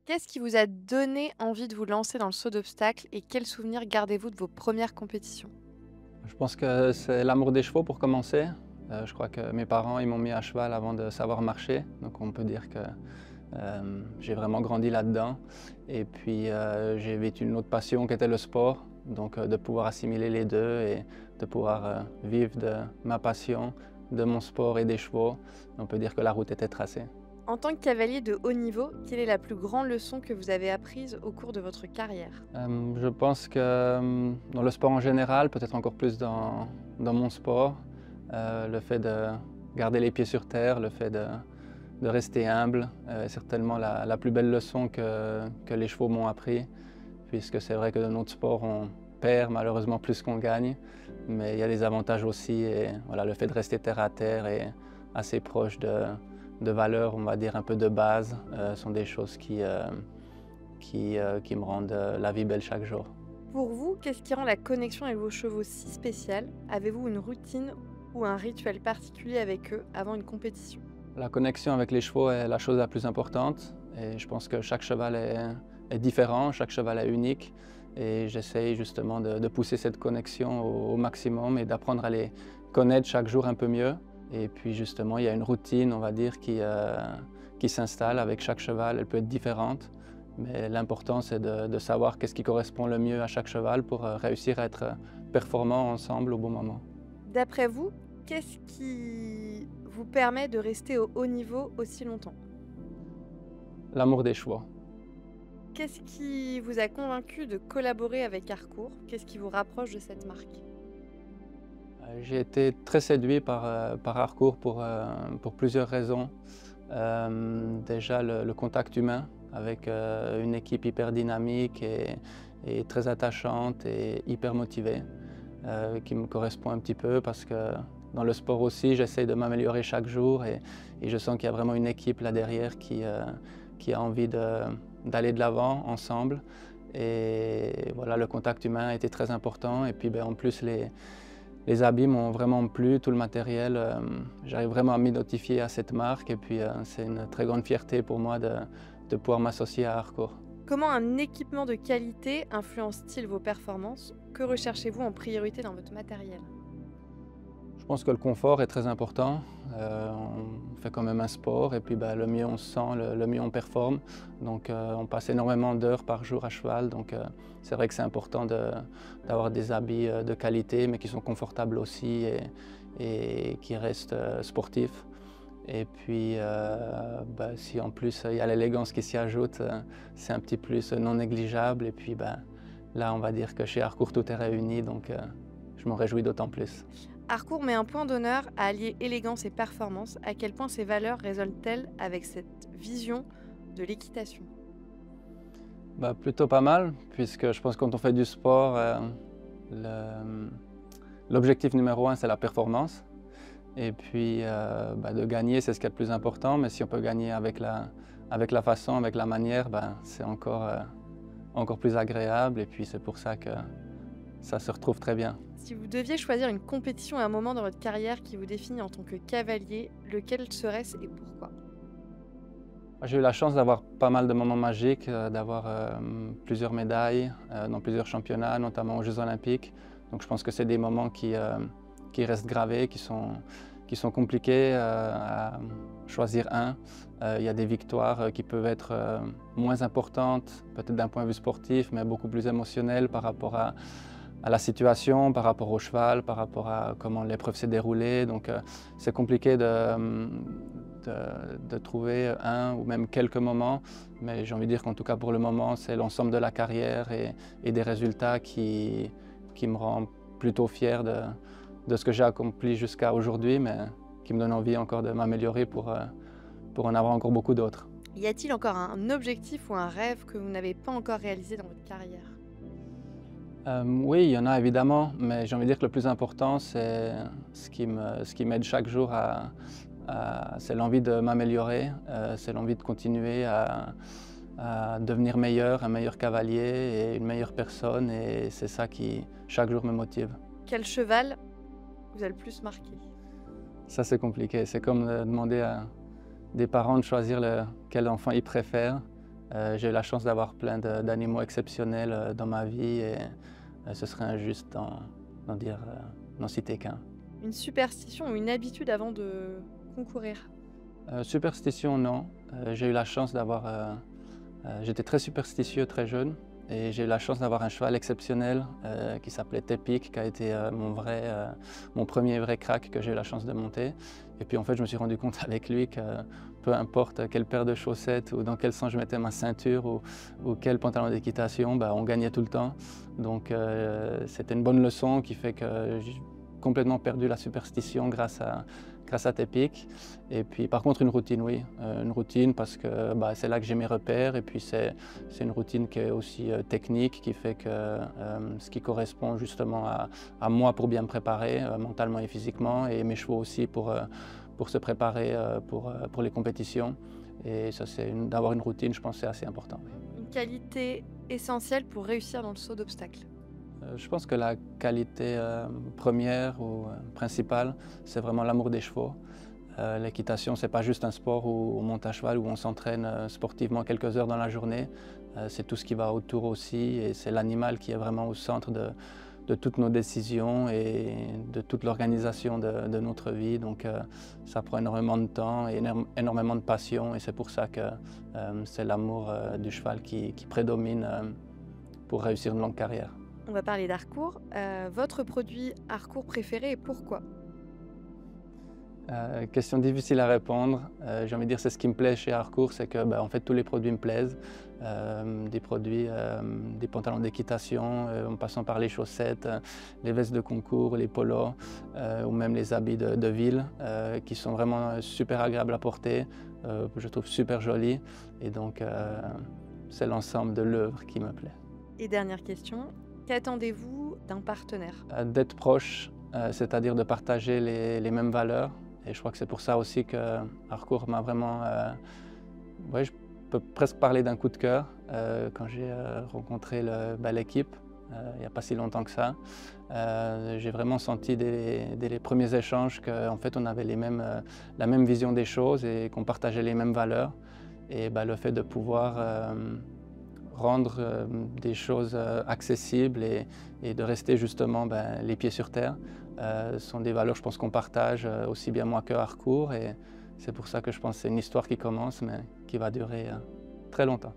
Qu'est-ce qui vous a donné envie de vous lancer dans le saut d'obstacles et quels souvenirs gardez-vous de vos premières compétitions? Je pense que c'est l'amour des chevaux pour commencer. Je crois que mes parents, ils m'ont mis à cheval avant de savoir marcher, donc on peut dire que, j'ai vraiment grandi là-dedans et puis, j'ai vêtu une autre passion qui était le sport, donc de pouvoir assimiler les 2 et de pouvoir, vivre de ma passion, de mon sport et des chevaux, on peut dire que la route était tracée. En tant que cavalier de haut niveau, quelle est la plus grande leçon que vous avez apprise au cours de votre carrière? Je pense que, dans le sport en général, peut-être encore plus dans mon sport, le fait de garder les pieds sur terre, le fait de rester humble, est certainement la plus belle leçon que les chevaux m'ont appris, puisque c'est vrai que dans notre sport, on perd malheureusement plus qu'on gagne, mais il y a des avantages aussi et voilà, le fait de rester terre à terre et assez proche de valeurs, on va dire un peu de base, sont des choses qui me rendent la vie belle chaque jour. Pour vous, qu'est-ce qui rend la connexion avec vos chevaux si spéciale? Avez-vous une routine ou un rituel particulier avec eux avant une compétition? La connexion avec les chevaux est la chose la plus importante et je pense que chaque cheval est différent, chaque cheval est unique et j'essaye justement de pousser cette connexion au maximum et d'apprendre à les connaître chaque jour un peu mieux. Et puis justement, il y a une routine, on va dire, qui s'installe avec chaque cheval. Elle peut être différente, mais l'important c'est de savoir qu'est-ce qui correspond le mieux à chaque cheval pour réussir à être performants ensemble au bon moment. D'après vous, qu'est-ce qui vous permet de rester au haut niveau aussi longtemps? L'amour des chevaux. Qu'est-ce qui vous a convaincu de collaborer avec Harcourt? Qu'est-ce qui vous rapproche de cette marque? J'ai été très séduit par Harcourt pour plusieurs raisons. Déjà le contact humain avec une équipe hyper dynamique et très attachante et hyper motivée, qui me correspond un petit peu parce que dans le sport aussi, j'essaie de m'améliorer chaque jour et je sens qu'il y a vraiment une équipe là derrière qui a envie d'aller de l'avant ensemble. Et voilà, le contact humain a été très important. Et puis ben, en plus, les habits m'ont vraiment plu, tout le matériel. J'arrive vraiment à m'identifier à cette marque et puis c'est une très grande fierté pour moi de pouvoir m'associer à Harcourt. Comment un équipement de qualité influence-t-il vos performances? Que recherchez-vous en priorité dans votre matériel? Je pense que le confort est très important. On fait quand même un sport et puis bah, le mieux on se sent, le mieux on performe. Donc on passe énormément d'heures par jour à cheval. Donc c'est vrai que c'est important d'avoir des habits de qualité mais qui sont confortables aussi et qui restent sportifs. Et puis bah, si en plus il y a l'élégance qui s'y ajoute, c'est un petit plus non négligeable. Et puis bah, là on va dire que chez Harcourt tout est réuni donc je m'en réjouis d'autant plus. Harcourt met un point d'honneur à allier élégance et performance. À quel point ces valeurs résonnent-elles avec cette vision de l'équitation? Bah, plutôt pas mal, puisque je pense que quand on fait du sport, le l'objectif numéro un, c'est la performance et puis, bah, de gagner, c'est ce qui est le plus important, mais si on peut gagner avec la façon, avec la manière, ben, c'est encore plus agréable et puis c'est pour ça que ça se retrouve très bien. Si vous deviez choisir une compétition à un moment dans votre carrière qui vous définit en tant que cavalier, lequel serait-ce et pourquoi? J'ai eu la chance d'avoir pas mal de moments magiques, d'avoir, plusieurs médailles, dans plusieurs championnats, notamment aux Jeux olympiques. Donc je pense que c'est des moments qui restent gravés, qui sont compliqués, à choisir un. Il y a des victoires, qui peuvent être, moins importantes, peut-être d'un point de vue sportif, mais beaucoup plus émotionnelles par rapport à la situation, par rapport au cheval, par rapport à comment l'épreuve s'est déroulée. Donc c'est compliqué de trouver un ou même quelques moments, mais j'ai envie de dire qu'en tout cas pour le moment, c'est l'ensemble de la carrière et des résultats qui me rend plutôt fier de ce que j'ai accompli jusqu'à aujourd'hui, mais qui me donne envie encore de m'améliorer pour en avoir encore beaucoup d'autres. Y a-t-il encore un objectif ou un rêve que vous n'avez pas encore réalisé dans votre carrière? Oui, il y en a évidemment, mais j'ai envie de dire que le plus important, c'est ce qui m'aide chaque jour c'est l'envie de m'améliorer, c'est l'envie de continuer à devenir meilleur, un meilleur cavalier et une meilleure personne, et c'est ça qui, chaque jour, me motive. Quel cheval vous a le plus marqué? Ça, c'est compliqué. C'est comme demander à des parents de choisir quel enfant ils préfèrent. J'ai eu la chance d'avoir plein d'animaux exceptionnels dans ma vie et ce serait injuste d'en citer qu'un. Une superstition ou une habitude avant de concourir? Superstition, non. J'ai eu la chance j'étais très superstitieux très jeune et j'ai eu la chance d'avoir un cheval exceptionnel qui s'appelait Tepic, qui a été mon premier vrai crack que j'ai eu la chance de monter. Et puis en fait, je me suis rendu compte avec lui que peu importe quelle paire de chaussettes ou dans quel sens je mettais ma ceinture ou quel pantalon d'équitation, bah, on gagnait tout le temps. Donc c'était une bonne leçon qui fait que j'ai complètement perdu la superstition grâce à Tepic. Et puis par contre une routine, oui. Une routine parce que bah, c'est là que j'ai mes repères et puis c'est une routine qui est aussi technique, qui fait que ce qui correspond justement à moi pour bien me préparer mentalement et physiquement et mes chevaux aussi pour se préparer pour les compétitions. Et ça, d'avoir une routine, je pense que c'est assez important. Oui. Une qualité essentielle pour réussir dans le saut d'obstacle? Je pense que la qualité première ou principale, c'est vraiment l'amour des chevaux. L'équitation, ce n'est pas juste un sport où on monte à cheval, où on s'entraîne sportivement quelques heures dans la journée. C'est tout ce qui va autour aussi et c'est l'animal qui est vraiment au centre de toutes nos décisions et de toute l'organisation de notre vie. Donc ça prend énormément de temps et énormément de passion et c'est pour ça que c'est l'amour du cheval qui prédomine pour réussir une longue carrière. On va parler d'Harcourt. Votre produit Harcourt préféré et pourquoi? Question difficile à répondre. J'ai envie de dire c'est ce qui me plaît chez Harcourt, c'est que en fait tous les produits me plaisent. Des produits, des pantalons d'équitation, en passant par les chaussettes, les vestes de concours, les polos ou même les habits de ville qui sont vraiment super agréables à porter, je trouve super jolis et donc c'est l'ensemble de l'œuvre qui me plaît. Et dernière question, qu'attendez-vous d'un partenaire? D'être proche, c'est-à-dire de partager les mêmes valeurs. Et je crois que c'est pour ça aussi que Harcourt m'a vraiment... je peux presque parler d'un coup de cœur quand j'ai rencontré l'équipe, il n'y a pas si longtemps que ça. J'ai vraiment senti dès les premiers échanges qu'en fait on avait la même vision des choses et qu'on partageait les mêmes valeurs. Et le fait de pouvoir rendre des choses accessibles et de rester justement les pieds sur terre sont des valeurs, je pense, qu'on partage aussi bien moi que Harcourt et c'est pour ça que je pense que c'est une histoire qui commence mais qui va durer très longtemps.